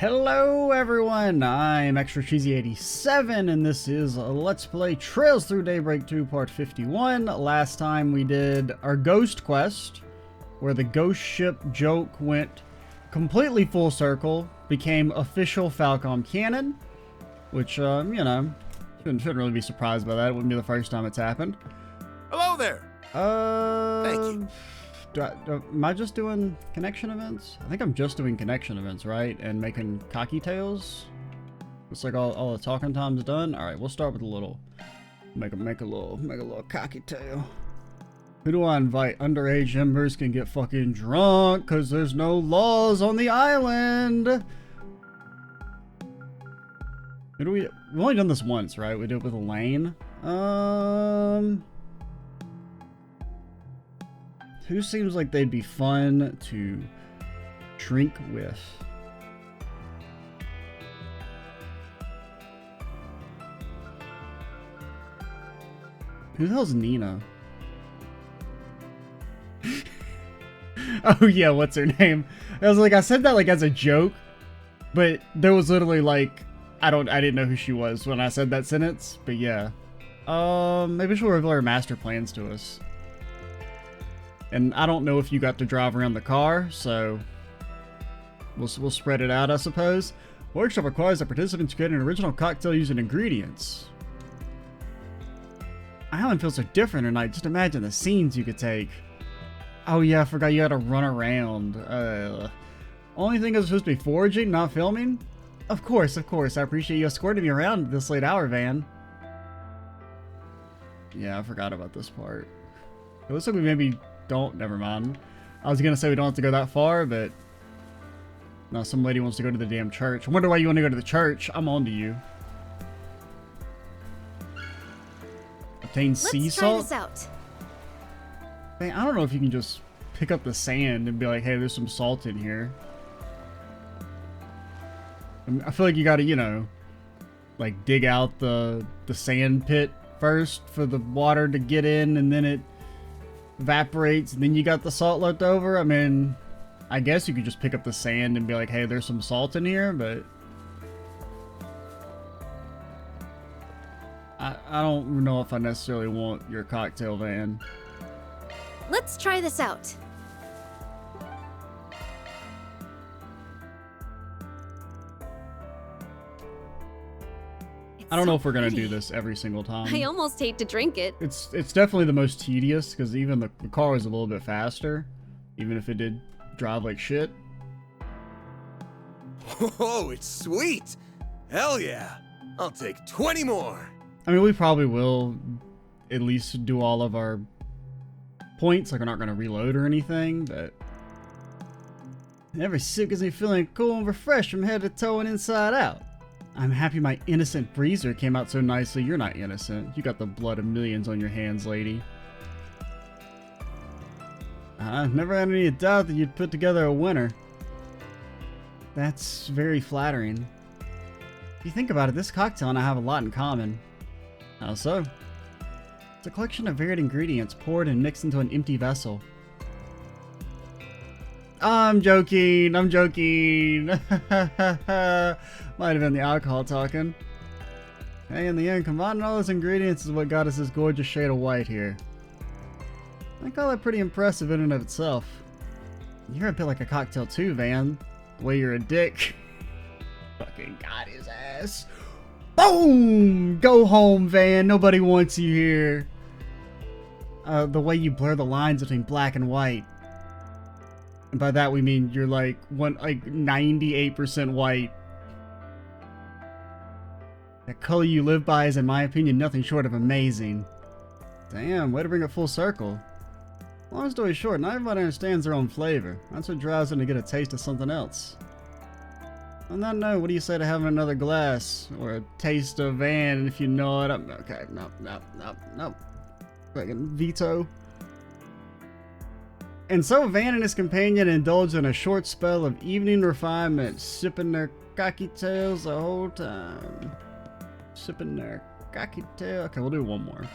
Hello everyone, I'm Extra Cheesy 87 and this is Let's Play Trails Through Daybreak 2 Part 51. Last time we did our ghost quest, where the ghost ship joke went completely full circle, became official Falcom canon, which, you know, shouldn't really be surprised by that. It wouldn't be the first time it's happened. Hello there! Thank you. Am I just doing connection events? I think I'm just doing connection events, right? And making cocky tails. Looks like all the talking time's done. All right, we'll start with a little, make a little cocky tail. Who do I invite? Underage members can get fucking drunk because there's no laws on the island. We've only done this once, right? We did it with Elaine. Who seems like they'd be fun to drink with? Who the hell's Nina? Oh yeah, what's her name? I said that like as a joke, but there was literally like, I didn't know who she was when I said that sentence, but yeah. Maybe she'll reveal her master plans to us. And I don't know if you got to drive around the car, so we'll spread it out, I suppose. Workshop requires that participants create an original cocktail using ingredients. Island feels so different tonight. Just imagine the scenes you could take. Oh yeah, I forgot you had to run around. Only thing is supposed to be foraging, not filming? Of course. I appreciate you escorting me around this late hour, Van. Yeah, I forgot about this part. It looks like we maybe don't. Never mind. I was gonna say we don't have to go that far, but no, some lady wants to go to the damn church. I wonder why you want to go to the church. I'm on to you. Obtain sea salt. Let's try this out. Man, I don't know if you can just pick up the sand and be like, hey, there's some salt in here. I feel like you gotta, you know, like dig out the sand pit first for the water to get in, and then it evaporates, and then you got the salt left over. I mean, I guess you could just pick up the sand and be like, hey, there's some salt in here, but I don't know if I necessarily want your cocktail, Van. Let's try this out. I don't know if we're gonna do this every single time. I almost hate to drink it. It's definitely the most tedious because even the car is a little bit faster, even if it did drive like shit. Oh, it's sweet! Hell yeah! I'll take 20 more! I mean, we probably will at least do all of our points, like we're not gonna reload or anything, but every sip gets me feeling cool and refreshed from head to toe and inside out. I'm happy my innocent breezer came out so nicely. You're not innocent. You got the blood of millions on your hands, lady. I never had any doubt that you'd put together a winner. That's very flattering. If you think about it, this cocktail and I have a lot in common. How so? It's a collection of varied ingredients poured and mixed into an empty vessel. I'm joking. Might have been the alcohol talking. Hey, in the end, combining all those ingredients is what got us this gorgeous shade of white here. I call that pretty impressive in and of itself. You're a bit like a cocktail too, Van. The way you're a dick. Fucking got his ass. Boom! Go home, Van. Nobody wants you here. The way you blur the lines between black and white. And by that we mean you're like 98% white. The color you live by is, in my opinion, nothing short of amazing. Damn, way to bring it full circle. Long story short, not everybody understands their own flavor. That's what drives them to get a taste of something else. On that note, what do you say to having another glass? Or a taste of Van, if you know it. Okay, no. Fucking veto. And so Van and his companion indulged in a short spell of evening refinement, sipping their cocky tails the whole time. Sipping their cocky tail. Okay, we'll do one more.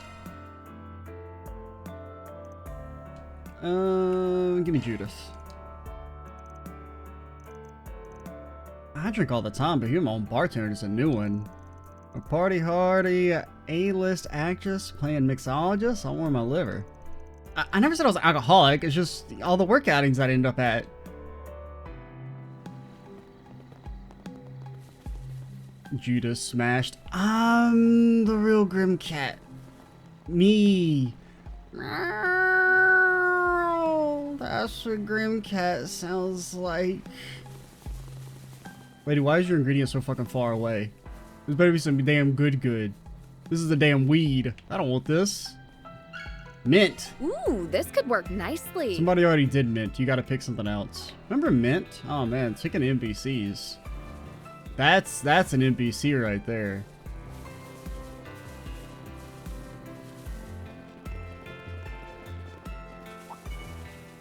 Give me Judith. I drink all the time, but you're my own bartender is a new one. A party hardy A-list actress playing mixologist? I'll warm my liver. I never said I was an alcoholic. It's just all the work outings I'd end up at. Judas smashed. I'm the real Grim Cat. Me. That's what Grim Cat sounds like. Lady, why is your ingredient so fucking far away? There's better be some damn good. This is a damn weed. I don't want this. Mint. Ooh, this could work nicely. Somebody already did mint. You gotta pick something else. Remember mint? Oh man, speaking of NPCs. That's an NPC right there.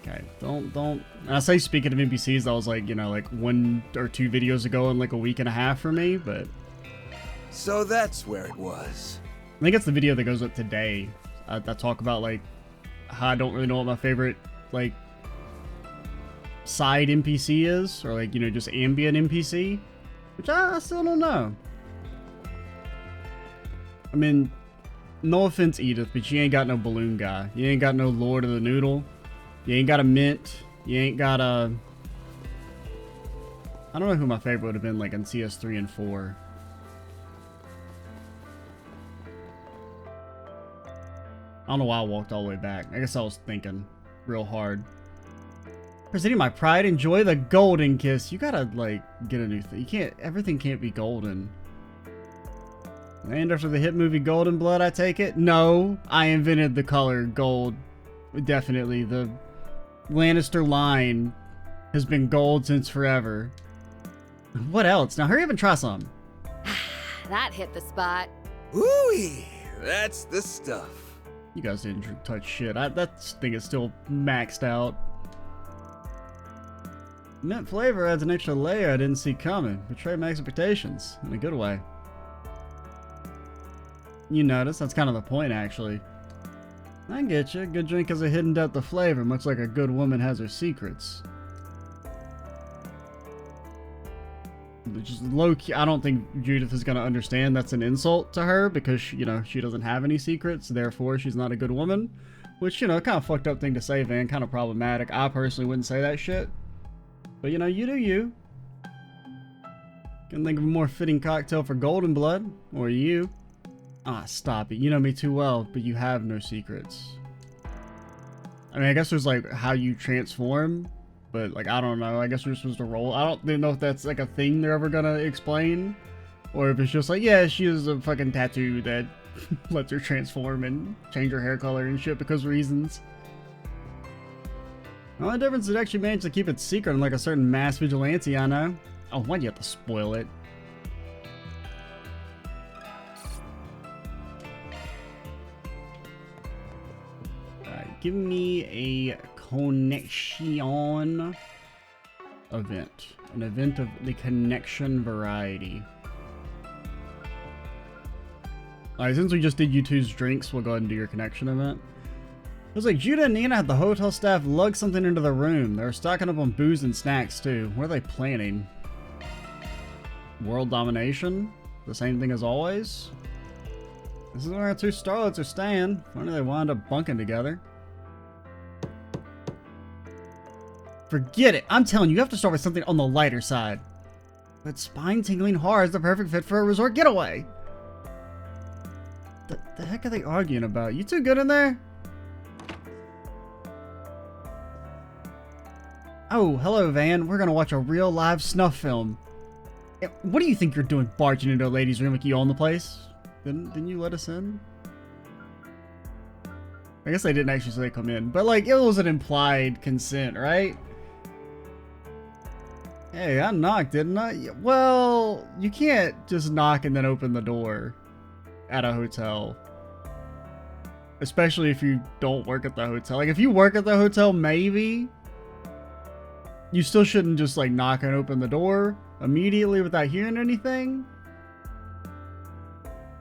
Okay, don't. And I say speaking of NPCs, that was like, you know, like 1 or 2 videos ago in like a week and a half for me, but... So that's where it was. I think it's the video that goes up today. I talk about like how I don't really know what my favorite like side NPC is, or like, you know, just ambient NPC, which I still don't know. I mean, no offense, Edith, but you ain't got no balloon guy. You ain't got no Lord of the Noodle. You ain't got a mint. You ain't got a... I don't know who my favorite would have been like in CS3 and 4. I don't know why I walked all the way back. I guess I was thinking real hard. Presenting my pride, enjoy the golden kiss. You gotta, like, get a new thing. You can't, everything can't be golden. And after the hit movie Golden Blood, I take it? No, I invented the color gold. Definitely. The Lannister line has been gold since forever. What else? Now hurry up and try some. That hit the spot. Ooh-wee, that's the stuff. You guys didn't touch shit. That thing is still maxed out. Mint flavor adds an extra layer I didn't see coming. Betray my expectations. In a good way. You notice? That's kind of the point, actually. I get you. Good drink has a hidden depth of flavor, much like a good woman has her secrets. Just low-key, I don't think Judith is going to understand that's an insult to her because, you know, she doesn't have any secrets, therefore she's not a good woman. Which, you know, kind of fucked up thing to say, Van, kind of problematic. I personally wouldn't say that shit. But, you know, you do you. Can think of a more fitting cocktail for Golden Blood, or you. Ah, stop it. You know me too well, but you have no secrets. I mean, I guess there's, like, how you transform. But, like, I don't know. I guess we're supposed to roll. I don't know if that's, like, a thing they're ever gonna explain. Or if it's just like, yeah, she has a fucking tattoo that lets her transform and change her hair color and shit because reasons. The only difference is it actually managed to keep it secret, unlike a certain mass vigilante I know. Oh, why'd you have to spoil it? Alright, give me a connection event. An event of the connection variety. Alright, since we just did you two's drinks, we'll go ahead and do your connection event. It was like Judah and Nina had the hotel staff lug something into the room. They were stocking up on booze and snacks too. What are they planning? World domination? The same thing as always? This is where our two starlets are staying. Why do they wind up bunking together? Forget it. I'm telling you, you have to start with something on the lighter side. But spine-tingling horror is the perfect fit for a resort getaway. The heck are they arguing about? You two good in there? Oh, hello, Van. We're gonna watch a real live snuff film. What do you think you're doing barging into a ladies' room like you own the place? Didn't you let us in? I guess they didn't actually say come in, but like, it was an implied consent, right? Hey, I knocked, didn't I? Well, you can't just knock and then open the door at a hotel. Especially if you don't work at the hotel. Like, if you work at the hotel, maybe. You still shouldn't just, like, knock and open the door immediately without hearing anything.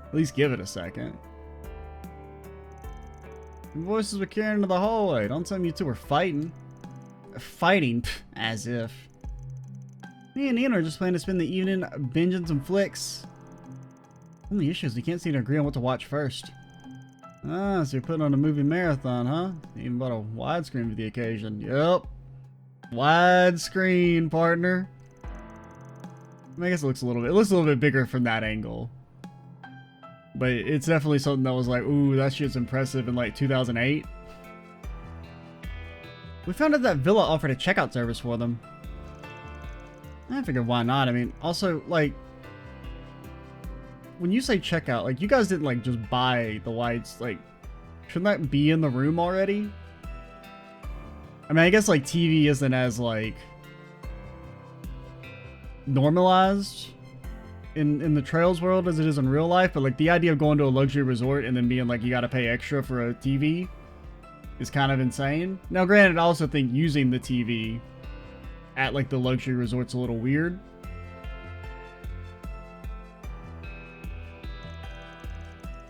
At least give it a second. The voices were carrying into the hallway. Don't tell me you two were fighting. Fighting? As if. Me and Ian are just planning to spend the evening binging some flicks. Only issue is we can't seem to agree on what to watch first. Ah, so you're putting on a movie marathon, huh? Even bought a widescreen for the occasion. Yep. Widescreen, partner. I guess it looks a little bit bigger from that angle. But it's definitely something that was like, ooh, that shit's impressive in like 2008. We found out that Villa offered a checkout service for them. I figured why not. I mean, also, like, when you say checkout, like, you guys didn't, like, just buy the lights, like, shouldn't that be in the room already? I mean, I guess, like, TV isn't as, like, normalized in the Trails world as it is in real life, but, like, the idea of going to a luxury resort and then being, like, you gotta pay extra for a TV is kind of insane. Now, granted, I also think using the TV at, like, the luxury resort's a little weird.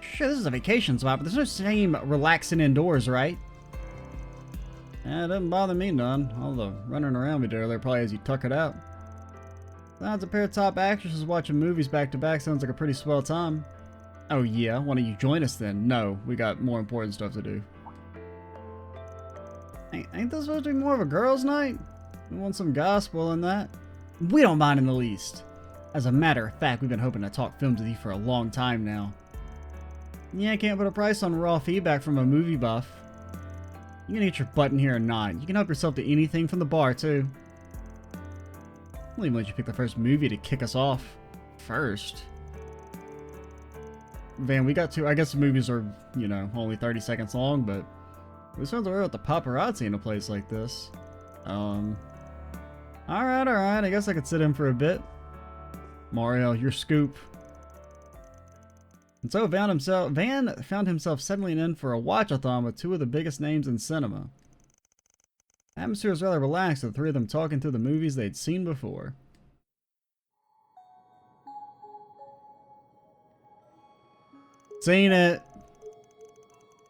Sure, this is a vacation spot, but there's no shame relaxing indoors, right? Yeah, it doesn't bother me none. All the running around we did earlier probably as you tuck it out. Sounds a pair of top actresses watching movies back to back sounds like a pretty swell time. Oh yeah, why don't you join us then? No, we got more important stuff to do. Ain't this supposed to be more of a girls' night? We want some gospel in that. We don't mind in the least. As a matter of fact, we've been hoping to talk films with you for a long time now. Yeah, I can't put a price on raw feedback from a movie buff. You can get your butt in here or not. You can help yourself to anything from the bar, too. We'll even let you pick the first movie to kick us off. First. Van, we got to... I guess the movies are, you know, only 30 seconds long, but... we sounds aware about the paparazzi in a place like this. Alright. I guess I could sit in for a bit. Mario, your scoop. And so Van found himself settling in for a watch-a-thon with two of the biggest names in cinema. The atmosphere was rather relaxed, with the three of them talking through the movies they'd seen before. Seen it.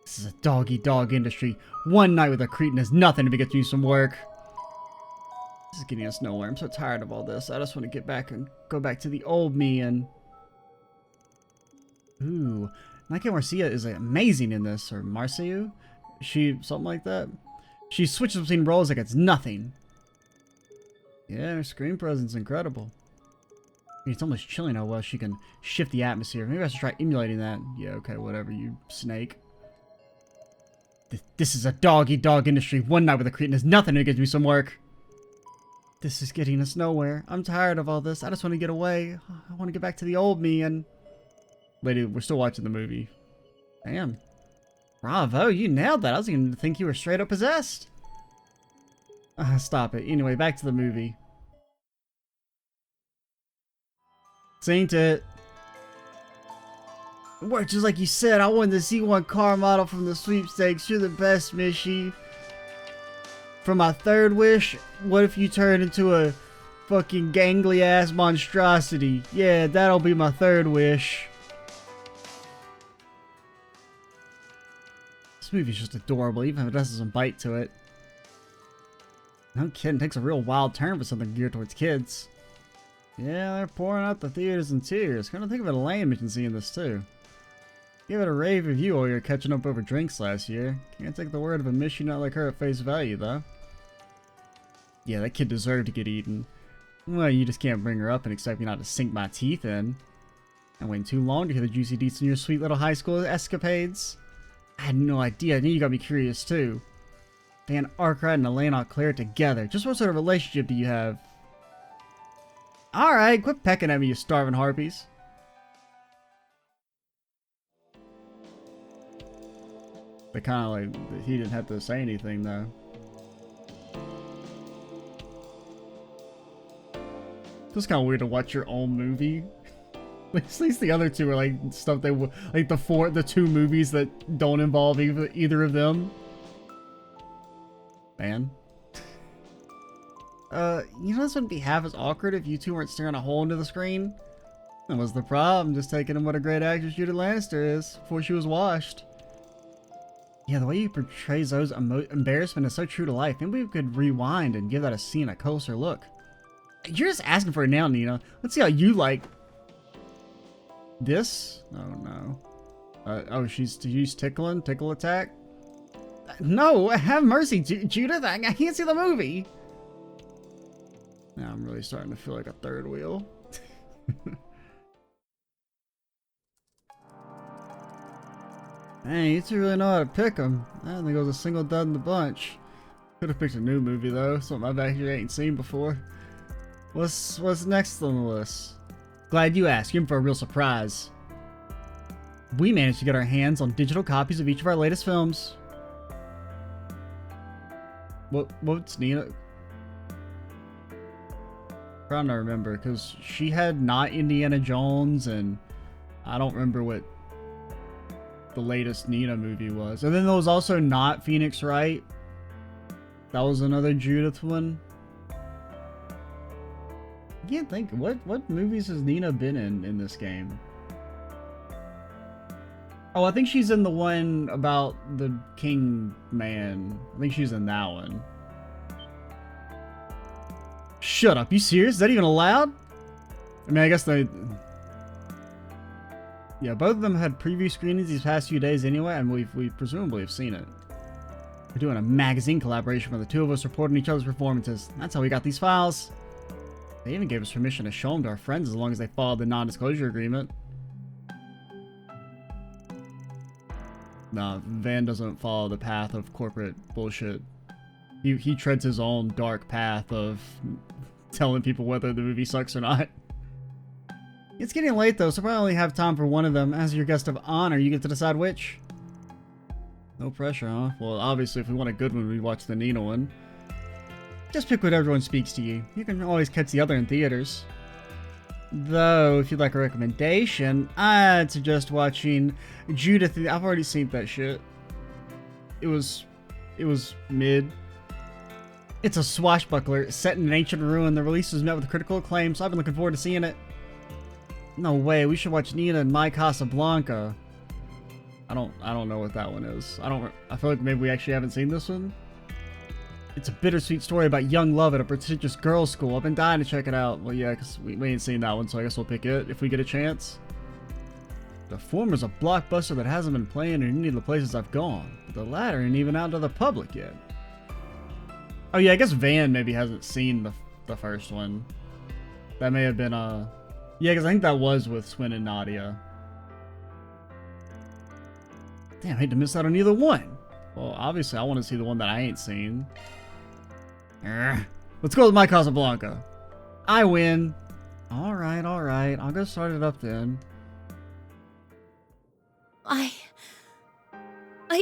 This is a dog-eat-dog industry. One night with a cretin is nothing if he gets you some work. This is getting us nowhere. I'm so tired of all this. I just want to get back and go back to the old me and... Ooh. Nike Marcia is amazing in this. Or Marciu? She... something like that? She switches between roles like it's nothing. Yeah, her screen presence is incredible. I mean, it's almost chilling how well she can shift the atmosphere. Maybe I should try emulating that. Yeah, okay, whatever, you snake. This is a dog-eat-dog industry. One night with a cretin is nothing to get me some work. This is getting us nowhere. I'm tired of all this. I just want to get away. I want to get back to the old me and... Lady, we're still watching the movie. Damn. Bravo, you nailed that. I was going to think you were straight up possessed. Stop it. Anyway, back to the movie. Saint it. Worked just like you said. I wanted to see one car model from the sweepstakes. You're the best, Mishy. For my third wish, what if you turn into a fucking gangly ass monstrosity? Yeah, that'll be my third wish. This movie's just adorable, even if it has some bite to it. No kidding, it takes a real wild turn for something geared towards kids. Yeah, they're pouring out the theaters in tears. Kinda think of it a lame mission seeing this too. Give it a rave review while you're catching up over drinks last year. Can't take the word of a mission not like her at face value, though. Yeah, that kid deserved to get eaten. Well, you just can't bring her up and expect me not to sink my teeth in. I waited too long to hear the juicy deets in your sweet little high school escapades. I had no idea. I knew you got me curious, too. Van Arkwright and Elena Claire together. Just what sort of relationship do you have? Alright, quit pecking at me, you starving harpies. They kind of like, he didn't have to say anything though. It's kind of weird to watch your own movie. At least the other two are like stuff they like the two movies that don't involve either of them. Man. You know this wouldn't be half as awkward if you two weren't staring a hole into the screen? That was the problem, just taking in what a great actress Judy Lannister is before she was washed. Yeah, the way you portray Zoe's embarrassment is so true to life. Maybe we could rewind and give that a scene a closer look. You're just asking for it now, Nina. Let's see how you like this. Oh no. Oh, she's tickle attack. No, have mercy, Judith. I can't see the movie. Now I'm really starting to feel like a third wheel. Hey, you two really know how to pick them. I don't think it was a single dud in the bunch. Could have picked a new movie though, something I've actually ain't seen before. What's next on the list? Glad you asked. You're in for a real surprise. We managed to get our hands on digital copies of each of our latest films. What's Nina? I'm trying to remember, because she had not Indiana Jones, and I don't remember what the latest Nina movie was. And then there was also not Phoenix Wright. That was another Judith one. I can't think. What movies has Nina been in this game? Oh, I think she's in the one about the King Man. I think she's in that one. Shut up. You serious? Is that even allowed? I mean, I guess they... Yeah, both of them had preview screenings these past few days anyway, and we presumably have seen it. We're doing a magazine collaboration where the two of us reporting each other's performances. That's how we got these files. They even gave us permission to show them to our friends as long as they followed the non-disclosure agreement. Nah, Van doesn't follow the path of corporate bullshit. He treads his own dark path of telling people whether the movie sucks or not. It's getting late though, so I only have time for one of them. As your guest of honor, you get to decide which. No pressure, huh? Well, obviously if we want a good one, we watch the Nina one. Just pick whatever one speaks to you. You can always catch the other in theaters. Though, if you'd like a recommendation, I'd suggest watching Judith. I've already seen that shit. It was mid. It's a swashbuckler set in an ancient ruin. The release was met with critical acclaim, so I've been looking forward to seeing it. No way, we should watch Nina and My Casablanca. I don't know what that one is. I feel like maybe we actually haven't seen this one. It's a bittersweet story about young love at a prestigious girls' school. I've been dying to check it out. Well, yeah, because we ain't seen that one, so I guess we'll pick it if we get a chance. The former's a blockbuster that hasn't been playing in any of the places I've gone. But the latter ain't even out to the public yet. Oh yeah, I guess Van maybe hasn't seen the first one. That may have been, yeah, because I think that was with Swin and Nadia. Damn, I hate to miss out on either one. Well, obviously I want to see the one that I ain't seen. Let's go with My Casablanca. I win. Alright. I'll go start it up then. I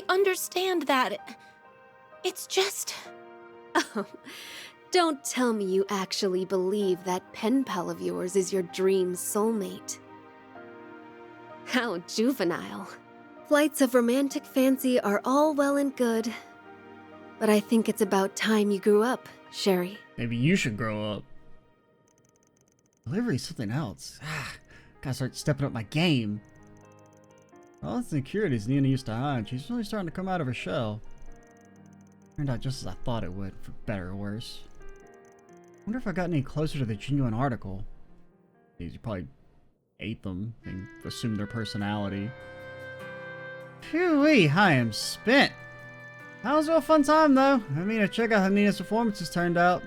understand that. It's just... Oh, don't tell me you actually believe that pen pal of yours is your dream soulmate. How juvenile. Flights of romantic fancy are all well and good, but I think it's about time you grew up, Sherry. Maybe you should grow up. Delivery's something else. Gotta start stepping up my game. All the insecurities Nina used to hide, she's really starting to come out of her shell. Turned out just as I thought it would, for better or worse. Wonder if I got any closer to the genuine article. You probably ate them and assumed their personality. Phew-wee, I am spent. That was a real fun time, though. I mean, check out how Nina's performances turned out.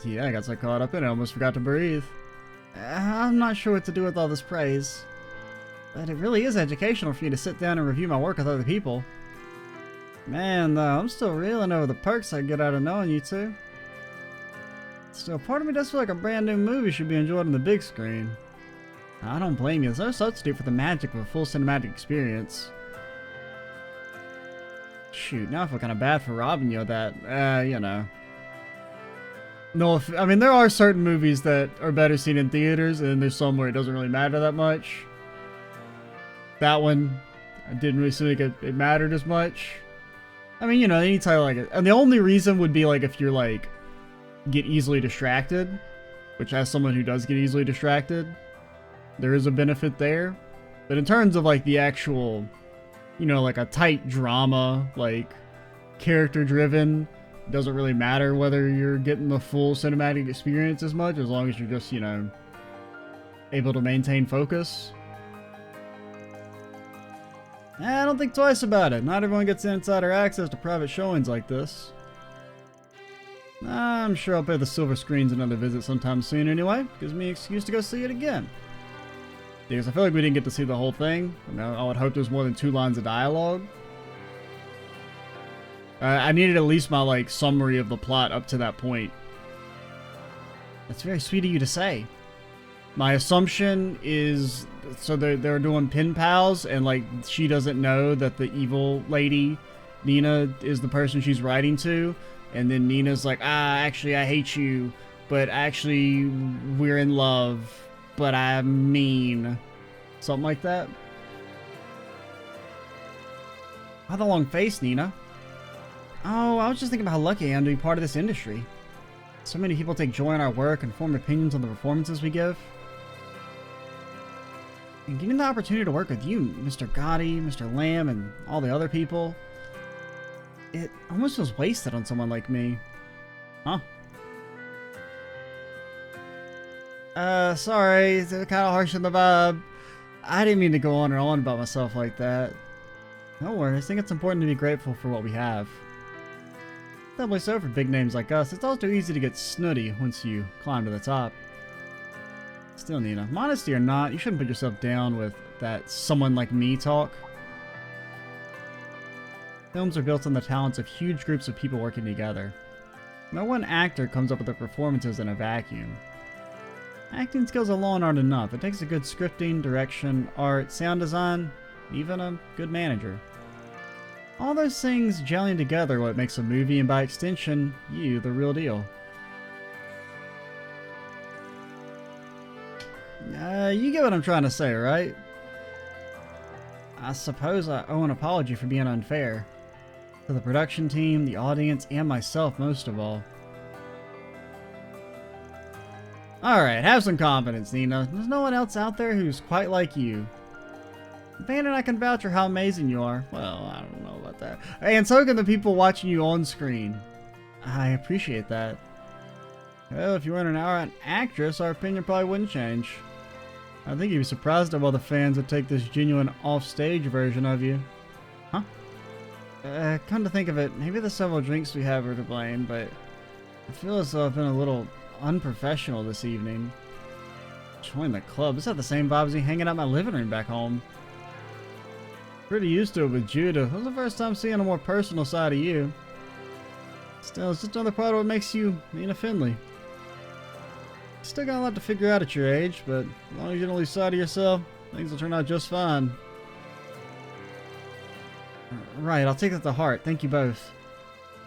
Yeah, I got so caught up in it, I almost forgot to breathe. I'm not sure what to do with all this praise. But it really is educational for you to sit down and review my work with other people. Man, though, I'm still reeling over the perks I get out of knowing you two. Still, part of me does feel like a brand new movie should be enjoyed on the big screen. I don't blame you, there's no substitute for the magic of a full cinematic experience. Shoot, now I feel kind of bad for robbing you of that. You know. No, I mean, there are certain movies that are better seen in theaters, and there's some where it doesn't really matter that much. That one, I didn't really think it mattered as much. I mean, you know, anytime like it. And the only reason would be like if you're like, get easily distracted. Which, as someone who does get easily distracted, there is a benefit there. But in terms of like the actual, you know, like a tight drama, like character driven, it doesn't really matter whether you're getting the full cinematic experience as much, as long as you're just, you know, able to maintain focus. I don't think twice about it. Not everyone gets insider access to private showings like this. I'm sure I'll pay the silver screens another visit sometime soon anyway. Gives me an excuse to go see it again. Because I feel like we didn't get to see the whole thing. I mean, I would hope there's more than 2 lines of dialogue. I needed at least my, like, summary of the plot up to that point. That's very sweet of you to say. My assumption is, so they're doing pen pals, and like she doesn't know that the evil lady, Nina, is the person she's writing to, and then Nina's like, actually I hate you, but actually we're in love, but I'm mean. Something like that. Why the long face, Nina? Oh, I was just thinking about how lucky I am to be part of this industry. So many people take joy in our work and form opinions on the performances we give. And getting the opportunity to work with you, Mr. Gotti, Mr. Lamb, and all the other people, it almost feels wasted on someone like me. Huh? Sorry, it's kind of harsh on the vibe. I didn't mean to go on and on about myself like that. Don't worry, I think it's important to be grateful for what we have. Doubly so for big names like us. It's all too easy to get snooty once you climb to the top. Still, Nina, modesty or not, you shouldn't put yourself down with that someone like me talk. Films are built on the talents of huge groups of people working together. No one actor comes up with their performances in a vacuum. Acting skills alone aren't enough. It takes a good scripting, direction, art, sound design, even a good manager. All those things gelling together what makes a movie, and by extension, you the real deal. You get what I'm trying to say, right? I suppose I owe an apology for being unfair. To the production team, the audience, and myself most of all. Alright, have some confidence, Nina. There's no one else out there who's quite like you. Van and I can vouch for how amazing you are. Well, I don't know about that. And so can the people watching you on screen. I appreciate that. Well, if you weren't an outright actress, our opinion probably wouldn't change. I think you'd be surprised at all the fans that take this genuine off-stage version of you. Huh? Come to think of it, maybe the several drinks we have are to blame, but I feel as though I've been a little unprofessional this evening. Join the club. It's not the same vibe as me hanging out in my living room back home. Pretty used to it with Judah. It was the first time seeing a more personal side of you. Still, it's just another part of what makes you Nina Finley. Still got a lot to figure out at your age, but as long as you don't lose sight of yourself, things will turn out just fine. Right, I'll take that to heart. Thank you both.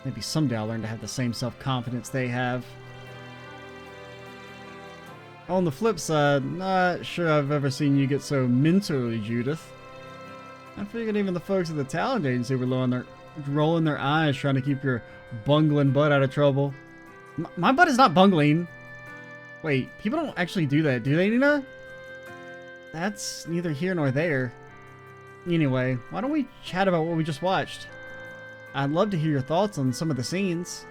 Maybe someday I'll learn to have the same self-confidence they have. On the flip side, not sure I've ever seen you get so mentally, Judith. I figured even the folks at the talent agency were rolling their eyes trying to keep your bungling butt out of trouble. My butt is not bungling. Wait, people don't actually do that, do they, Nina? That's neither here nor there. Anyway, why don't we chat about what we just watched? I'd love to hear your thoughts on some of the scenes.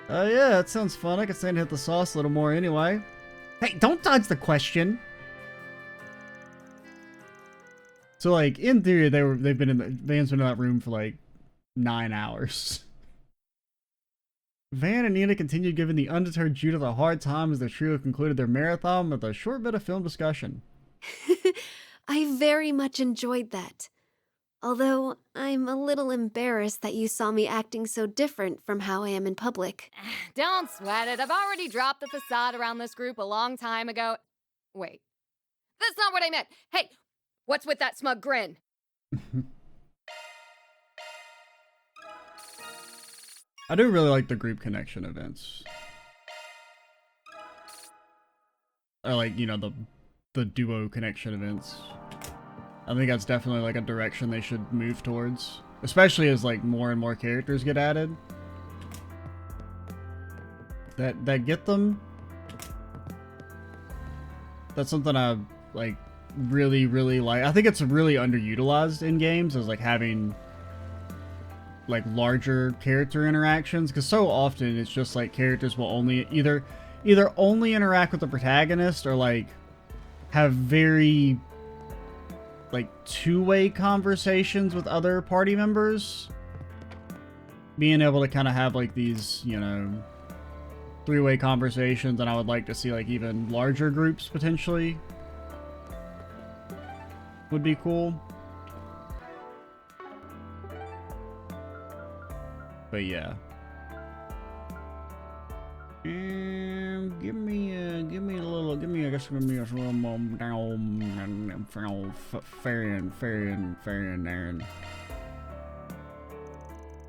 Yeah, that sounds fun. I could stand to hit the sauce a little more anyway. Hey, don't dodge the question. So, like, in theory, Van's been in that room for like 9 hours. Van and Nina continued giving the undeterred Judith a hard time as the trio concluded their marathon with a short bit of film discussion. I very much enjoyed that. Although, I'm a little embarrassed that you saw me acting so different from how I am in public. Don't sweat it. I've already dropped the facade around this group a long time ago. Wait. That's not what I meant. Hey, what's with that smug grin? I do really like the group connection events. I like, you know, the duo connection events. I think that's definitely like a direction they should move towards. Especially as like more and more characters get added. That get them. That's something I like really like. I think it's really underutilized in games, as like having like larger character interactions, because so often it's just like characters will only either only interact with the protagonist or like have very like two-way conversations with other party members. Being able to kind of have like these, you know, three-way conversations, and I would like to see like even larger groups potentially would be cool. But yeah. Give me a little ferrying.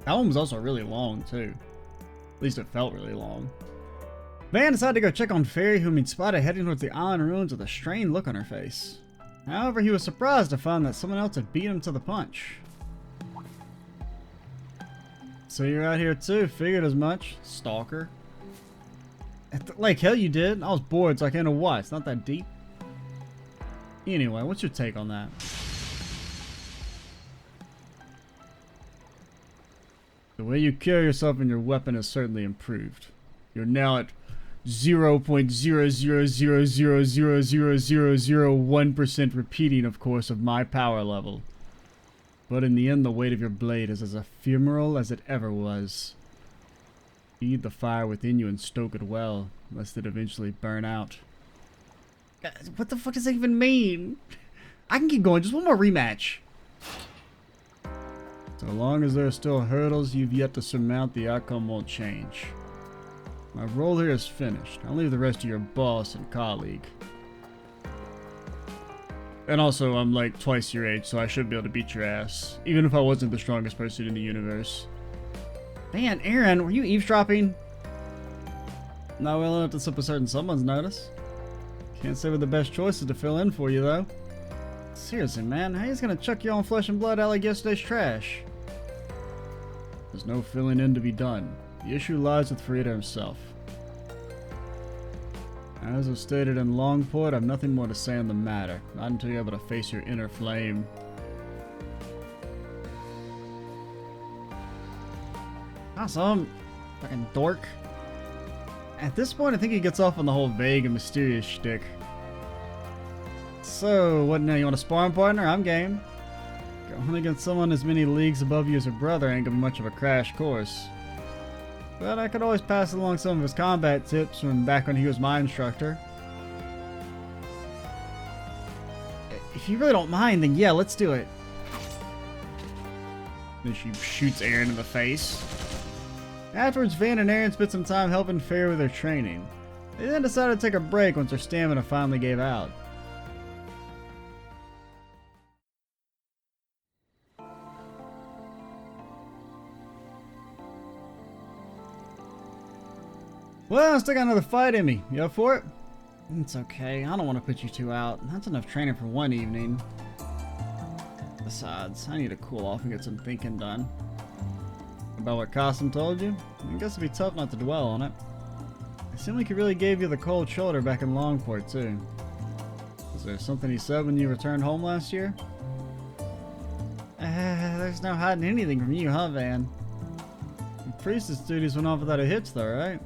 That one was also really long too. At least it felt really long. Van decided to go check on Fairy, whom he'd spotted heading towards the island ruins with a strained look on her face. However, he was surprised to find that someone else had beat him to the punch. So you're out here too, figured as much, stalker. Like hell you did, I was bored so I came to watch, it's not that deep. Anyway, what's your take on that? The way you carry yourself and your weapon has certainly improved. You're now at 0.000000001% repeating, of course, of my power level. But in the end, the weight of your blade is as ephemeral as it ever was. Feed the fire within you and stoke it well, lest it eventually burn out. What the fuck does that even mean? I can keep going, just one more rematch. So long as there are still hurdles you've yet to surmount, the outcome won't change. My role here is finished. I'll leave the rest to your boss and colleague. And also, I'm like twice your age, so I should be able to beat your ass. Even if I wasn't the strongest person in the universe. Man, Aaron, were you eavesdropping? Not well enough to slip a certain someone's notice. Can't say we're the best choices to fill in for you, though. Seriously, man, how you just gonna chuck your own flesh and blood out like yesterday's trash? There's no filling in to be done. The issue lies with Frida himself. As was stated in Longport, I've nothing more to say on the matter. Not until you're able to face your inner flame. Awesome. Fucking dork. At this point, I think he gets off on the whole vague and mysterious shtick. So, what now? You want a sparring partner? I'm game. Going against someone as many leagues above you as a brother ain't gonna be much of a crash course. But I could always pass along some of his combat tips from back when he was my instructor. If you really don't mind, then yeah, let's do it. Then she shoots Aaron in the face. Afterwards, Van and Aaron spent some time helping Fair with their training. They then decided to take a break once their stamina finally gave out. Well, I still got another fight in me. You up for it? It's okay. I don't want to put you two out. That's enough training for one evening. Besides, I need to cool off and get some thinking done. About what Qasim told you? I guess it'd be tough not to dwell on it. It seemed like he really gave you the cold shoulder back in Longport, too. Was there something he said when you returned home last year? There's no hiding anything from you, huh, Van? The priestess duties went off without a hitch, though, right?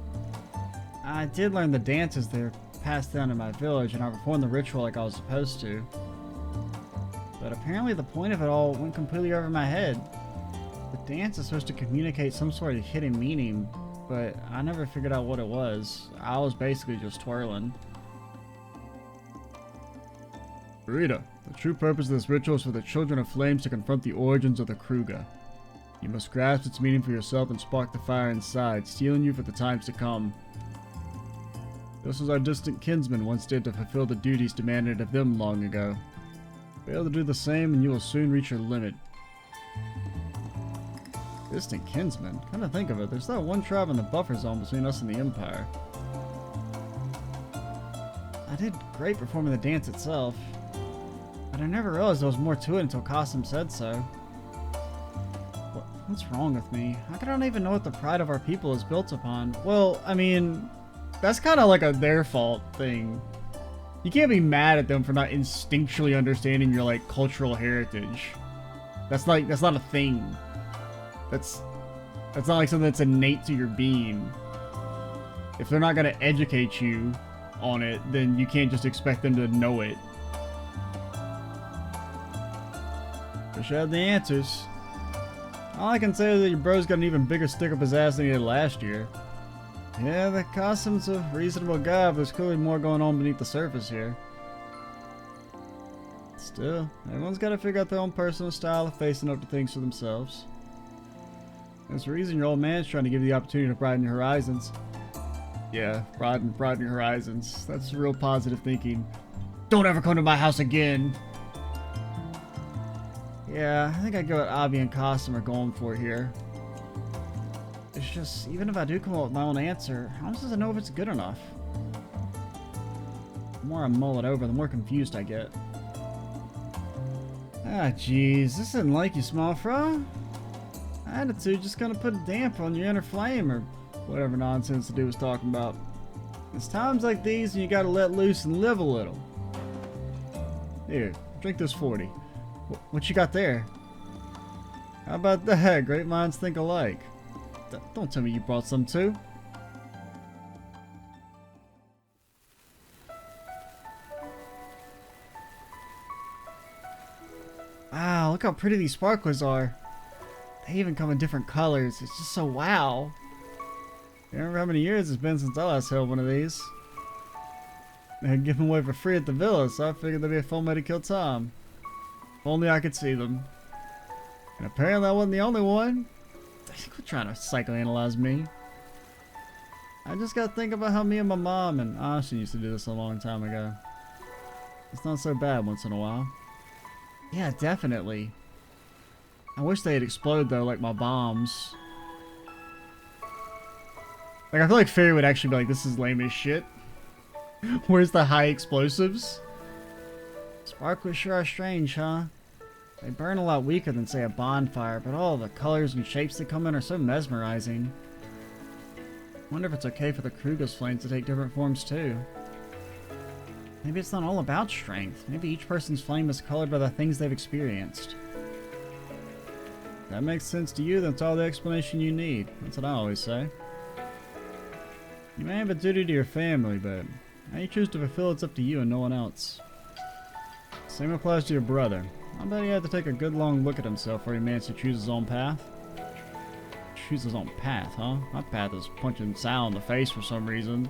I did learn the dances they're passed down in my village, and I performed the ritual like I was supposed to. But apparently the point of it all went completely over my head. The dance is supposed to communicate some sort of hidden meaning, but I never figured out what it was. I was basically just twirling. Rita, the true purpose of this ritual is for the Children of Flames to confront the origins of the Kruga. You must grasp its meaning for yourself and spark the fire inside, steeling you for the times to come. Just as our distant kinsmen once did to fulfill the duties demanded of them long ago. Fail to do the same and you will soon reach your limit. Distant kinsmen? Come to think of it, there's that one tribe in the buffer zone between us and the Empire. I did great performing the dance itself, but I never realized there was more to it until Qasim said so. What's wrong with me? How could I not even know what the pride of our people is built upon? Well, I mean, that's kind of like a their fault thing. You can't be mad at them for not instinctually understanding your like cultural heritage. That's not a thing. That's not like something that's innate to your being. If they're not gonna educate you on it, then you can't just expect them to know it. Wish I had the answers. All I can say is that your bro's got an even bigger stick up his ass than he did last year. Yeah, the costume's a reasonable guy, but there's clearly more going on beneath the surface here. Still, everyone's got to figure out their own personal style of facing up to things for themselves. There's a reason your old man's trying to give you the opportunity to broaden your horizons. Yeah, broaden your horizons. That's real positive thinking. Don't ever come to my house again! Yeah, I think I'd go with Abby and Costume are going for it here. It's just, even if I do come up with my own answer, how does I know if it's good enough? The more I mull it over, the more confused I get. Ah, jeez, this isn't like you, small fry. Attitude just gonna put a damper on your inner flame, or whatever nonsense the dude was talking about. It's times like these when you gotta let loose and live a little. Here, drink this 40. What you got there? How about that? Great minds think alike. Don't tell me you brought some too. Wow, look how pretty these sparklers are. They even come in different colors. It's just so wow. I remember how many years it's been since I last held one of these. They had given away for free at the villa, so I figured they'd be a fun way to kill time. If only I could see them. And apparently I wasn't the only one. Quit trying to psychoanalyze me. I just gotta think about how me and my mom and Asha used to do this a long time ago. It's not so bad once in a while. Yeah, definitely. I wish they'd explode though, like my bombs. Like, I feel like Fairy would actually be like, this is lame as shit. Where's the high explosives? Sparklers sure are strange, huh? They burn a lot weaker than, say, a bonfire, but all the colors and shapes they come in are so mesmerizing. Wonder if it's okay for the Kruger's flames to take different forms too. Maybe it's not all about strength. Maybe each person's flame is colored by the things they've experienced. If that makes sense to you, then it's all the explanation you need. That's what I always say. You may have a duty to your family, but how you choose to fulfill it's up to you and no one else. Same applies to your brother. I bet he had to take a good long look at himself before he managed to choose his own path. Choose his own path, huh? My path is punching Sal in the face for some reason.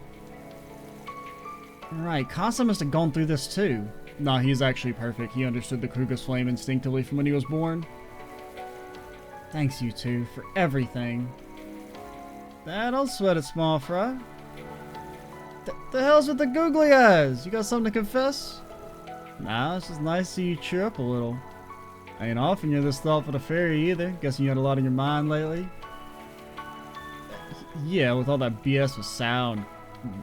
Right, Casa must have gone through this too. Nah, he's actually perfect. He understood the Kruger's flame instinctively from when he was born. Thanks, you two, for everything. Don't sweat it, small fry. The hell's with the googly eyes? You got something to confess? Nah, it's just nice to see you cheer up a little. Ain't often you're this thoughtful to Fairy either. Guessing you had a lot on your mind lately? Yeah, with all that BS with Sal,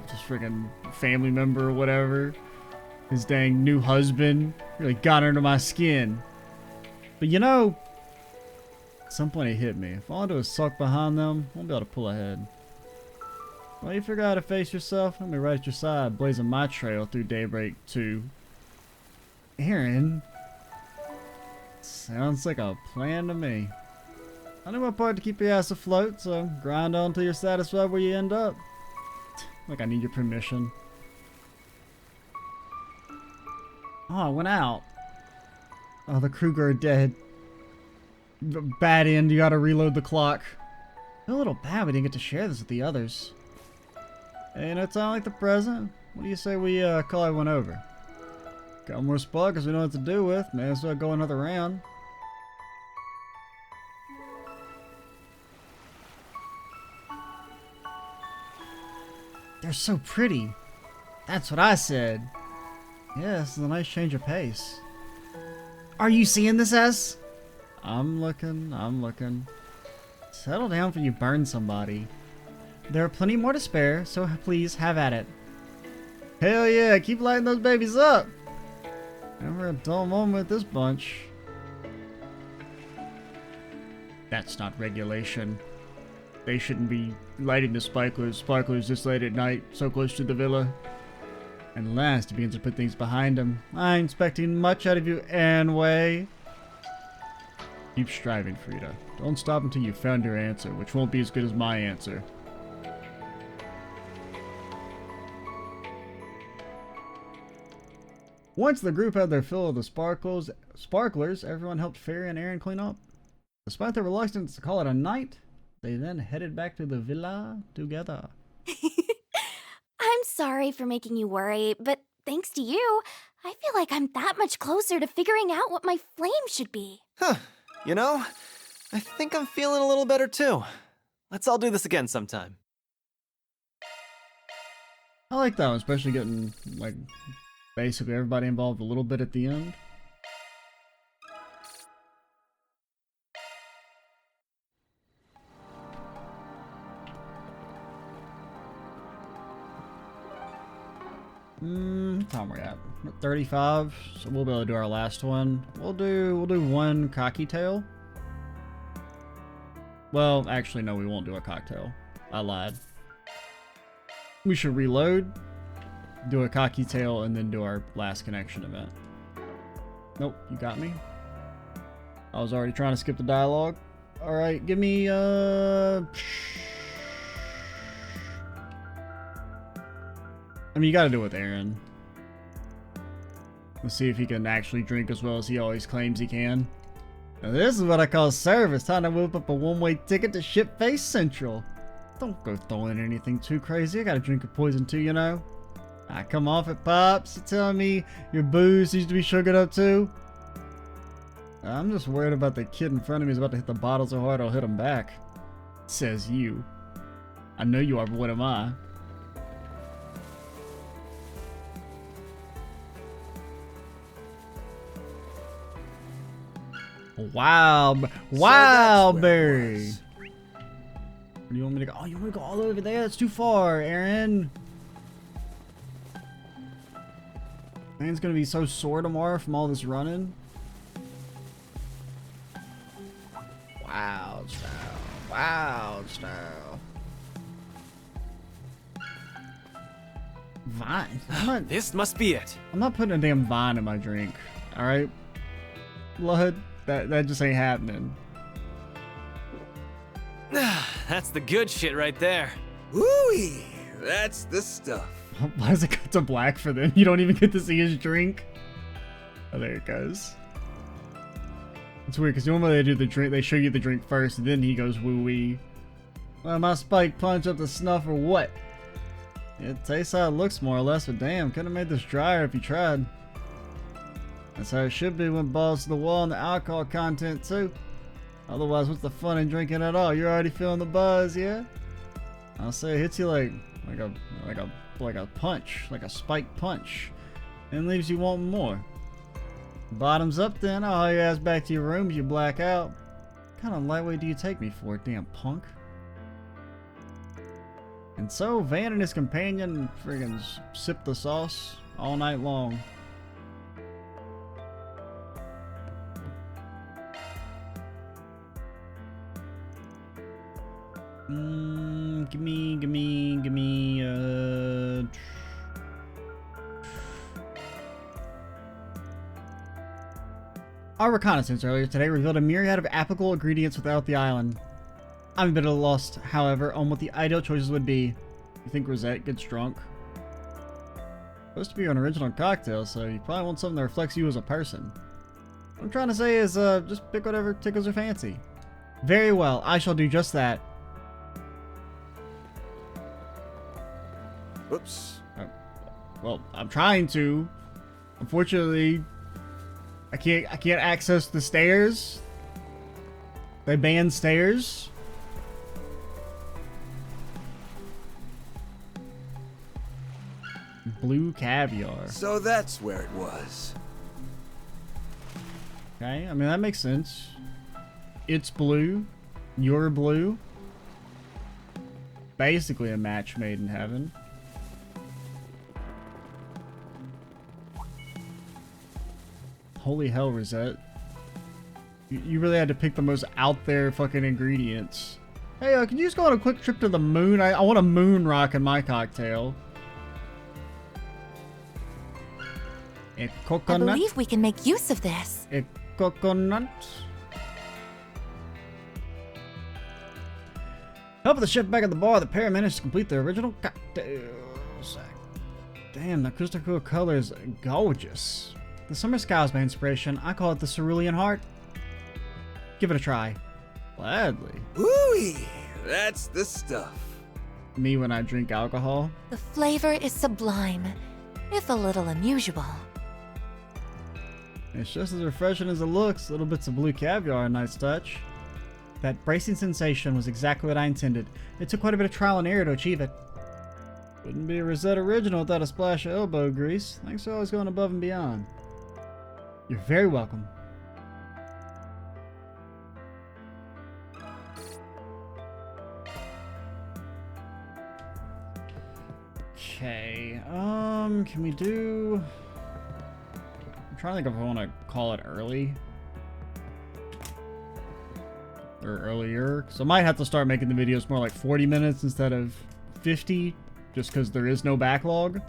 just freaking family member or whatever. His dang new husband really got under my skin. But you know, at some point it hit me. If all I do is suck behind them, I won't be able to pull ahead. Well, you figure out how to face yourself, let me right at your side, blazing my trail through Daybreak II. Aaron? Sounds like a plan to me. I do my part to keep your ass afloat, so grind on till you're satisfied where you end up. Like I need your permission. Oh, I went out. Oh, the Kruger are dead. Bad end, you gotta reload the clock. I feel a little bad we didn't get to share this with the others. Hey, no time like the present. What do you say we call everyone over? Got more sparklers we know what to do with. May as well go another round. They're so pretty. That's what I said. Yeah, this is a nice change of pace. Are you seeing this, S? I'm looking. Settle down before you burn somebody. There are plenty more to spare, so please have at it. Hell yeah, keep lighting those babies up. Never a dull moment with this bunch. That's not regulation. They shouldn't be lighting the sparklers this late at night, so close to the villa. And last, he begins to put things behind him. I ain't expecting much out of you anyway. Keep striving, Frida. Don't stop until you found your answer, which won't be as good as my answer. Once the group had their fill of the sparklers, everyone helped Fairy and Aaron clean up. Despite their reluctance to call it a night, they then headed back to the villa together. I'm sorry for making you worry, but thanks to you, I feel like I'm that much closer to figuring out what my flame should be. Huh. You know, I think I'm feeling a little better too. Let's all do this again sometime. I like that one, especially getting, like, basically everybody involved a little bit at the end. What time are we at? We're at 35, so we'll be able to do our last one. We'll do one cocktail. Well, actually, no, we won't do a cocktail. I lied. We should reload, do a cocktail, and then do our last connection event. Nope, you got me. I was already trying to skip the dialogue. All right, give me I mean, you gotta do it with Aaron. Let's see if he can actually drink as well as he always claims he can. Now this is what I call service. Time to whip up a one-way ticket to Shipface Central. Don't go throwing anything too crazy. I gotta drink a poison too, you know. Ah, come off it, Pops. You telling me your booze needs to be sugared up too? I'm just worried about the kid in front of me is about to hit the bottle so hard I'll hit him back. Says you. I know you are, but what am I? Wow, Berry. Where do you want me to go? Oh, you want to go all over there? That's too far, Aaron. Man's gonna be so sore tomorrow from all this running. Wow, style. Wow, style. Vine. This must be it. I'm not putting a damn vine in my drink. All right, blood. That just ain't happening. That's the good shit right there. Ooh-wee, that's the stuff. Why does it cut to black for them? You don't even get to see his drink. Oh, there it goes. It's weird because normally they do the drink. They show you the drink first, and then he goes woo-wee. Well, my spike punch up to snuff or what? It tastes how it looks more or less, but damn, could have made this drier if you tried. That's how it should be when balls to the wall and the alcohol content too. Otherwise, what's the fun in drinking at all? You're already feeling the buzz, yeah? I'll say it hits you like a punch, like a spike punch, and leaves you wanting more. Bottoms up then, I'll haul your ass back to your room if you black out. What kind of lightweight do you take me for, damn punk? And so, Van and his companion friggin' sip the sauce all night long. Give me, Our reconnaissance earlier today revealed a myriad of applicable ingredients without the island. I'm a bit lost, however, on what the ideal choices would be. You think Rosette gets drunk? Supposed to be an original cocktail, so you probably want something that reflects you as a person. What I'm trying to say is, just pick whatever tickles your fancy. Very well, I shall do just that. Whoops. Well, I'm trying to. Unfortunately, I can't access the stairs. They banned stairs. Blue caviar. So that's where it was. Okay, I mean that makes sense. It's blue. You're blue. Basically a match made in heaven. Holy hell, Rosette. You really had to pick the most out there fucking ingredients. Hey, can you just go on a quick trip to the moon? I want a moon rock in my cocktail. A I coconut. believe we can make use of this. A coconut. Help with the ship back at the bar, the pair managed to complete their original cocktails. Damn, the crystal clear color is gorgeous. The summer sky was my inspiration. I call it the cerulean heart. Give it a try. Gladly. Ooh-wee, that's the stuff. Me when I drink alcohol. The flavor is sublime, if a little unusual. It's just as refreshing as it looks. Little bits of blue caviar, a nice touch. That bracing sensation was exactly what I intended. It took quite a bit of trial and error to achieve it. Wouldn't be a Rosette original without a splash of elbow grease. Thanks for always going above and beyond. You're very welcome. Okay, can we do... I'm trying to think if I want to call it early. Or earlier. Because I might have to start making the videos more like 40 minutes instead of 50. Just because there is no backlog.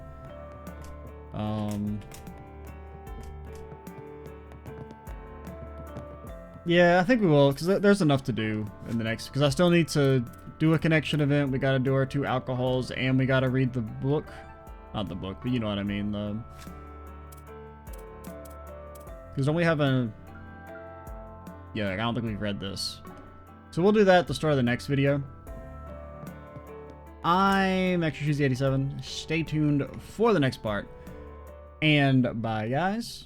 Yeah, I think we will. Because there's enough to do in the next... Because I still need to do a connection event. We got to do our 2 alcohols. And we got to read the book. Not the book, but you know what I mean. Because don't we have a... Yeah, I don't think we've read this. So we'll do that at the start of the next video. I'm Extra Cheesy 87. Stay tuned for the next part. And bye, guys.